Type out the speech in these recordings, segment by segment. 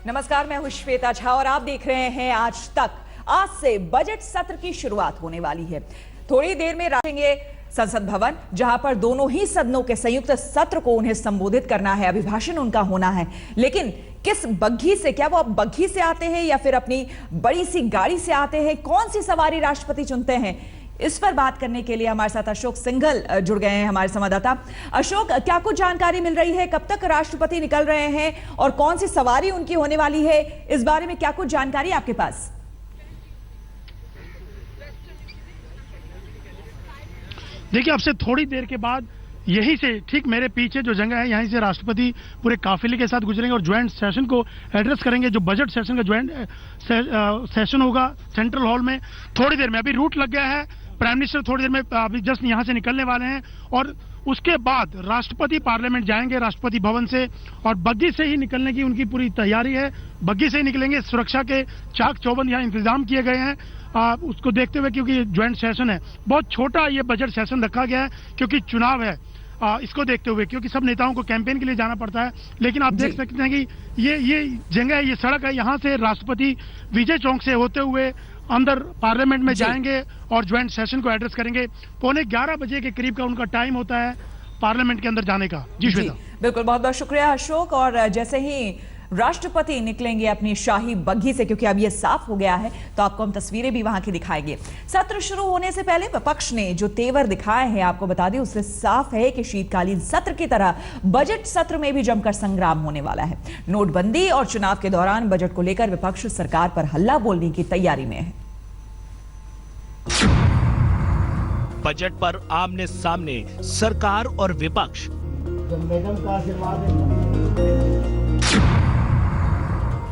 नमस्कार, मैं हूं श्वेता झा और आप देख रहे हैं आज तक। आज से बजट सत्र की शुरुआत होने वाली है। थोड़ी देर में रहेंगे संसद भवन, जहां पर दोनों ही सदनों के संयुक्त सत्र को उन्हें संबोधित करना है, अभिभाषण उनका होना है। लेकिन किस बग्घी से, क्या वो बग्घी से आते हैं या फिर अपनी बड़ी सी गाड़ी से आते हैं, कौन सी सवारी राष्ट्रपति चुनते हैं, इस पर बात करने के लिए हमारे साथ अशोक सिंघल जुड़ गए हैं, हमारे संवाददाता। अशोक, क्या कुछ जानकारी मिल रही है, कब तक राष्ट्रपति निकल रहे हैं और कौन सी सवारी उनकी होने वाली है, इस बारे में क्या कुछ जानकारी आपके पास? देखिए, अब से थोड़ी देर के बाद यहीं से ठीक मेरे पीछे जो जगह है, यहीं से राष्ट्रपति पूरे काफिले के साथ गुजरेंगे और ज्वाइंट सेशन को एड्रेस करेंगे। जो बजट सेशन का ज्वाइंट सेशन होगा सेंट्रल हॉल में थोड़ी देर में। अभी रूट लग गया है, प्राइम मिनिस्टर थोड़ी देर में अभी जस्ट यहाँ से निकलने वाले हैं और उसके बाद राष्ट्रपति पार्लियामेंट जाएंगे, राष्ट्रपति भवन से, और बग्घी से ही निकलने की उनकी पूरी तैयारी है। बग्घी से ही निकलेंगे। सुरक्षा के चाक चौबंद यहाँ इंतजाम किए गए हैं उसको देखते हुए, क्योंकि ज्वाइंट सेशन है। बहुत छोटा ये बजट सेशन रखा गया है क्योंकि चुनाव है, इसको देखते हुए, क्योंकि सब नेताओं को कैंपेन के लिए जाना पड़ता है। लेकिन आप देख सकते हैं कि ये जगह है, ये सड़क है, यहाँ से राष्ट्रपति विजय चौक से होते हुए अंदर पार्लियामेंट में जाएंगे और ज्वाइंट सेशन को एड्रेस करेंगे। 11:15 बजे के करीब का उनका टाइम होता है पार्लियामेंट के अंदर जाने का। जी श्वेता। बिल्कुल, बहुत बहुत शुक्रिया अशोक। और जैसे ही राष्ट्रपति निकलेंगे अपनी शाही बग्घी से, क्योंकि अब ये साफ हो गया है, तो आपको हम तस्वीरें भी वहां की दिखाएंगे। सत्र शुरू होने से पहले विपक्ष ने जो तेवर दिखाए हैं, आपको बता दें, उससे साफ है कि शीतकालीन सत्र की तरह बजट सत्र में भी जमकर संग्राम होने वाला है। नोटबंदी और चुनाव के दौरान बजट को लेकर विपक्ष सरकार पर हल्ला बोलने की तैयारी में है। बजट पर आमने सामने सरकार और विपक्ष।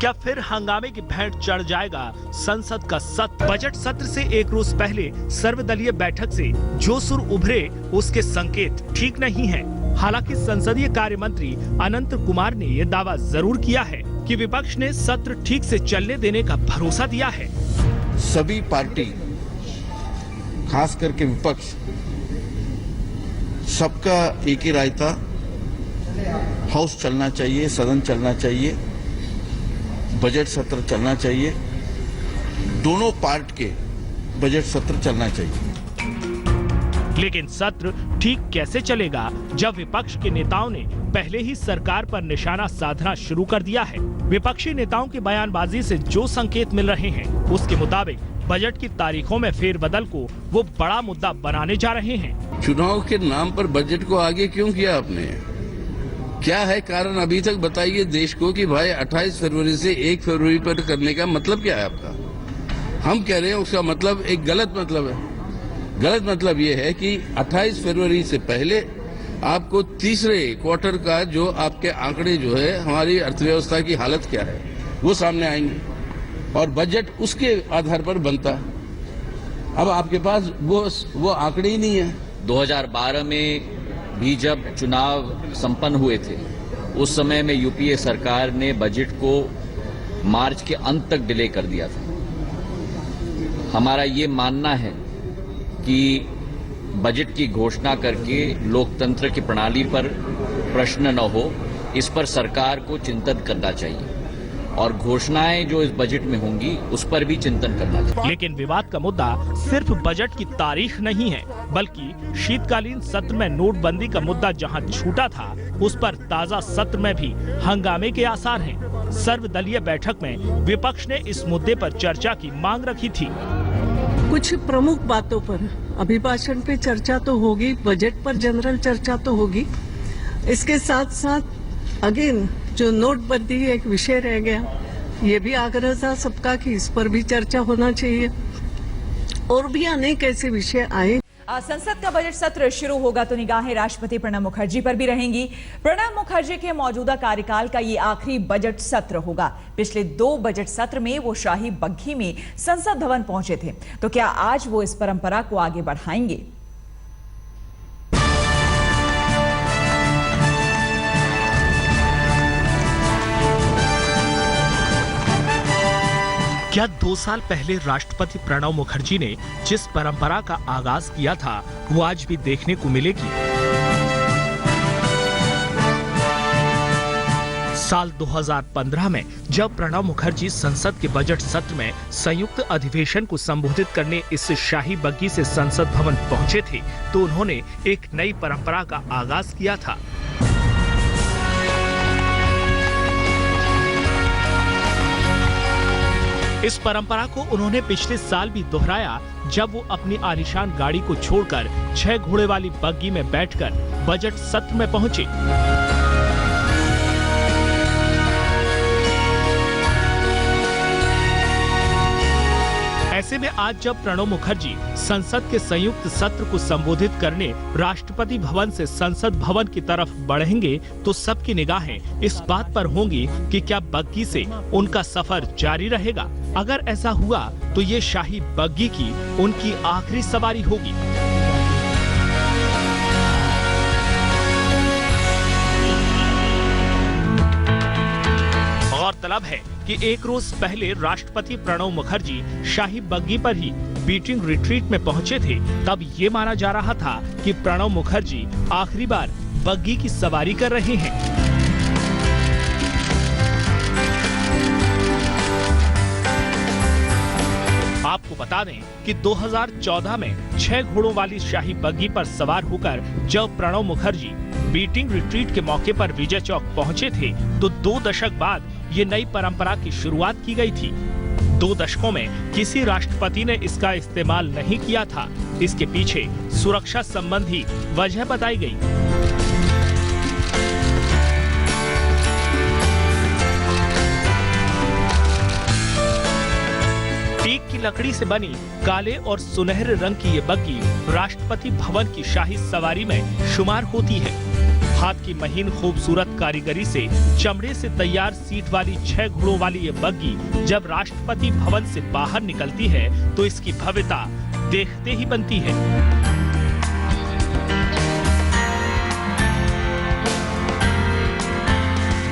क्या फिर हंगामे की भेंट चढ़ जाएगा संसद का सत्र? बजट सत्र से एक रोज पहले सर्वदलीय बैठक से जो सुर उभरे, उसके संकेत ठीक नहीं है। हालांकि संसदीय कार्य मंत्री अनंत कुमार ने यह दावा जरूर किया है कि विपक्ष ने सत्र ठीक से चलने देने का भरोसा दिया है। सभी पार्टी, खास करके विपक्ष, सबका एक ही राय था, हाउस चलना चाहिए, सदन चलना चाहिए, बजट सत्र चलना चाहिए, दोनों पार्ट के बजट सत्र चलना चाहिए। लेकिन सत्र ठीक कैसे चलेगा जब विपक्ष के नेताओं ने पहले ही सरकार पर निशाना साधना शुरू कर दिया है? विपक्षी नेताओं की बयानबाजी से जो संकेत मिल रहे हैं, उसके मुताबिक बजट की तारीखों में फेरबदल को वो बड़ा मुद्दा बनाने जा रहे हैं। चुनाव के नाम पर बजट को आगे क्यों किया आपने? क्या है कारण? अभी तक बताइए देश को कि भाई 28 फरवरी से 1 फरवरी पर करने का मतलब क्या है आपका? हम कह रहे हैं उसका मतलब एक गलत मतलब है। गलत मतलब ये है कि 28 फरवरी से पहले आपको तीसरे क्वार्टर का जो आपके आंकड़े जो है, हमारी अर्थव्यवस्था की हालत क्या है, वो सामने आएंगे और बजट उसके आधार पर बनता है। अब आपके पास वो आंकड़े ही नहीं है। 2012 में भी जब चुनाव संपन्न हुए थे, उस समय में यूपीए सरकार ने बजट को मार्च के अंत तक डिले कर दिया था। हमारा ये मानना है कि बजट की घोषणा करके लोकतंत्र की प्रणाली पर प्रश्न न हो, इस पर सरकार को चिंतन करना चाहिए और घोषणाएं जो इस बजट में होंगी उस पर भी चिंतन करना चाहिए। लेकिन विवाद का मुद्दा सिर्फ बजट की तारीख नहीं है, बल्कि शीतकालीन सत्र में नोटबंदी का मुद्दा जहां छूटा था, उस पर ताजा सत्र में भी हंगामे के आसार हैं। सर्वदलीय बैठक में विपक्ष ने इस मुद्दे पर चर्चा की मांग रखी थी। कुछ प्रमुख बातों पर अभिभाषण पे चर्चा तो होगी, बजट पर जनरल चर्चा तो होगी। इसके साथ साथ अगेन जो नोटबंदी एक विषय रह गया, ये भी आग्रह था सबका कि इस पर भी चर्चा होना चाहिए, और भी अनेक ऐसे विषय आए। संसद का बजट सत्र शुरू होगा तो निगाहें राष्ट्रपति प्रणब मुखर्जी पर भी रहेंगी। प्रणब मुखर्जी के मौजूदा कार्यकाल का ये आखिरी बजट सत्र होगा। पिछले 2 बजट सत्र में वो शाही बग्घी में संसद भवन पहुंचे थे, तो क्या आज वो इस परंपरा को आगे बढ़ाएंगे? क्या 2 साल पहले राष्ट्रपति प्रणब मुखर्जी ने जिस परंपरा का आगाज किया था, वो आज भी देखने को मिलेगी? साल 2015 में जब प्रणब मुखर्जी संसद के बजट सत्र में संयुक्त अधिवेशन को संबोधित करने इस शाही बग्गी से संसद भवन पहुंचे थे तो उन्होंने एक नई परंपरा का आगाज किया था। इस परंपरा को उन्होंने पिछले साल भी दोहराया जब वो अपनी आलीशान गाड़ी को छोड़कर 6 घोड़े वाली बग्गी में बैठकर बजट सत्र में पहुंचे। ऐसे में आज जब प्रणब मुखर्जी संसद के संयुक्त सत्र को संबोधित करने राष्ट्रपति भवन से संसद भवन की तरफ बढ़ेंगे तो सबकी निगाहें इस बात पर होंगी कि क्या बग्गी से उनका सफर जारी रहेगा। अगर ऐसा हुआ तो ये शाही बग्गी की उनकी आखिरी सवारी होगी। गौरतलब है कि एक रोज पहले राष्ट्रपति प्रणब मुखर्जी शाही बग्गी पर ही बीटिंग रिट्रीट में पहुंचे थे। तब ये माना जा रहा था कि प्रणब मुखर्जी आखिरी बार बग्गी की सवारी कर रहे हैं। आपको बता दें कि 2014 में 6 घोड़ों वाली शाही बग्गी पर सवार होकर जब प्रणब मुखर्जी बीटिंग रिट्रीट के मौके पर विजय चौक पहुंचे थे तो 2 दशक बाद ये नई परंपरा की शुरुआत की गई थी। 2 दशकों में किसी राष्ट्रपति ने इसका इस्तेमाल नहीं किया था। इसके पीछे सुरक्षा संबंधी वजह बताई गई। टीक की लकड़ी से बनी काले और सुनहरे रंग की ये बग्गी राष्ट्रपति भवन की शाही सवारी में शुमार होती है। हाथ की महीन खूबसूरत कारीगरी से चमड़े से तैयार सीट वाली 6 घोड़ों वाली ये बग्गी जब राष्ट्रपति भवन से बाहर निकलती है तो इसकी भव्यता देखते ही बनती है।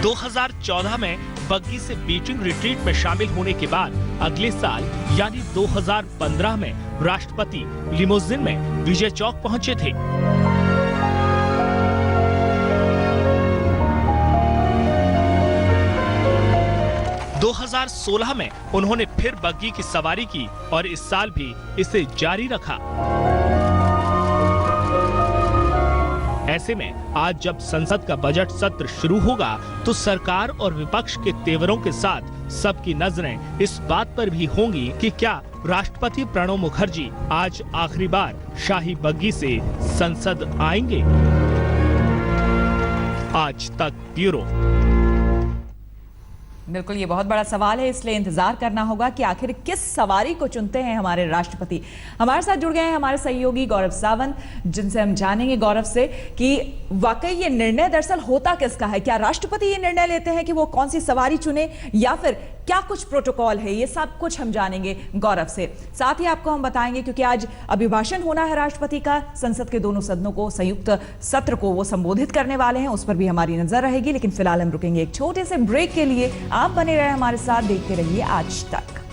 – 2014 में बग्गी से बीटिंग रिट्रीट में शामिल होने के बाद अगले साल यानी 2015 में राष्ट्रपति लिमोजिन में विजय चौक पहुंचे थे। 2016 में उन्होंने फिर बग्गी की सवारी की और इस साल भी इसे जारी रखा। ऐसे में आज जब संसद का बजट सत्र शुरू होगा तो सरकार और विपक्ष के तेवरों के साथ सबकी नजरें इस बात पर भी होंगी कि क्या राष्ट्रपति प्रणब मुखर्जी आज आखिरी बार शाही बग्गी से संसद आएंगे। आज तक ब्यूरो। बिल्कुल, ये बहुत बड़ा सवाल है, इसलिए इंतजार करना होगा कि आखिर किस सवारी को चुनते हैं हमारे राष्ट्रपति। हमारे साथ जुड़ गए हैं हमारे सहयोगी गौरव सावंत, जिनसे हम जानेंगे गौरव से कि वाकई ये निर्णय दरअसल होता किसका है। क्या राष्ट्रपति ये निर्णय लेते हैं कि वो कौन सी सवारी चुने या फिर क्या कुछ प्रोटोकॉल है, ये सब कुछ हम जानेंगे गौरव से। साथ ही आपको हम बताएंगे क्योंकि आज अभिभाषण होना है राष्ट्रपति का, संसद के दोनों सदनों को संयुक्त सत्र को वो संबोधित करने वाले हैं, उस पर भी हमारी नजर रहेगी। लेकिन फिलहाल हम रुकेंगे एक छोटे से ब्रेक के लिए। आप बने रहे हमारे साथ, देखते रहिए आज तक।